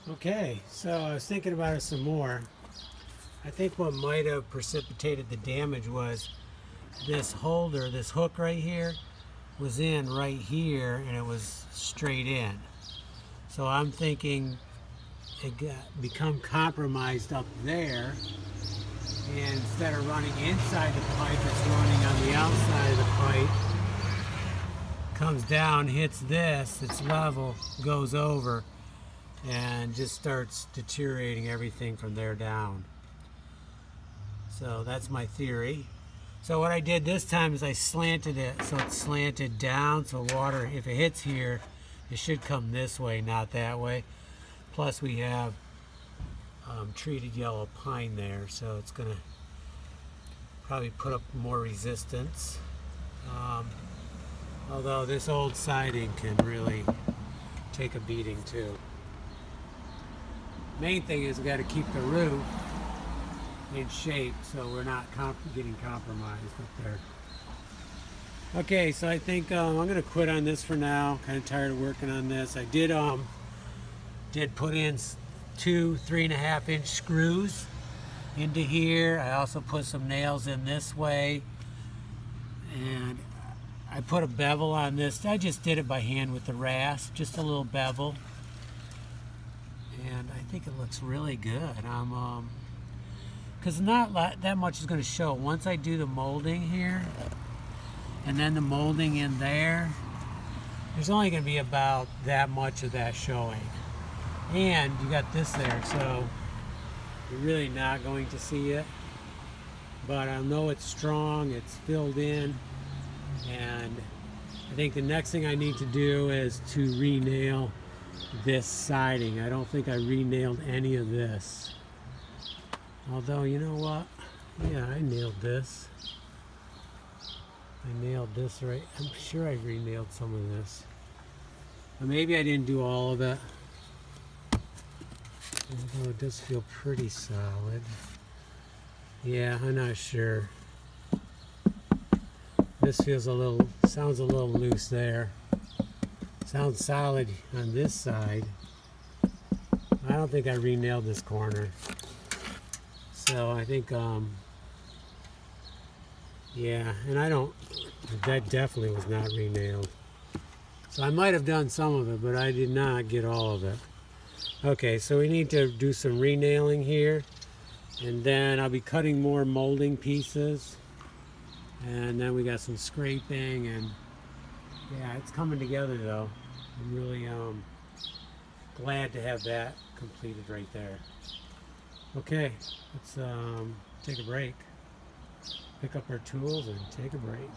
Okay, so I was thinking about it some more. I think what might have precipitated the damage was this holder, this hook right here, was in right here and it was straight in. So I'm thinking it got become compromised up there, and instead of running inside the pipe, it's running on the outside of the pipe. Comes down, hits this, it's level, goes over, and just starts deteriorating everything from there down. So that's my theory. So what I did this time is I slanted it so it's slanted down, so water, if it hits here, it should come this way, not that way. Plus we have treated yellow pine there, so it's going to probably put up more resistance. Although this old siding can really take a beating too. Main thing is we got to keep the roof in shape so we're not getting compromised up there. Okay, so I think I'm going to quit on this for now. Kind of tired of working on this. I did put in 2 3.5-inch screws into here. I also put some nails in this way, and I put a bevel on this. I just did it by hand with the rasp, just a little bevel, and I think it looks really good. Because not that much is going to show. Once I do the molding here, and then the molding in there, there's only going to be about that much of that showing. And you got this there, so you're really not going to see it. But I know it's strong, it's filled in, and I think the next thing I need to do is to re-nail this siding. I don't think I re-nailed any of this. Although, you know what? Yeah, I nailed this. I nailed this right. I'm sure I re-nailed some of this. But maybe I didn't do all of it. Although it does feel pretty solid. Yeah, I'm not sure. This feels sounds a little loose there. Sounds solid on this side. I don't think I re-nailed this corner. So I think, yeah, and that definitely was not re-nailed. So I might have done some of it, but I did not get all of it. Okay, so we need to do some re-nailing here, and then I'll be cutting more molding pieces, and then we got some scraping, and yeah, it's coming together though. I'm really glad to have that completed right there. Okay, let's take a break, pick up our tools and take a break.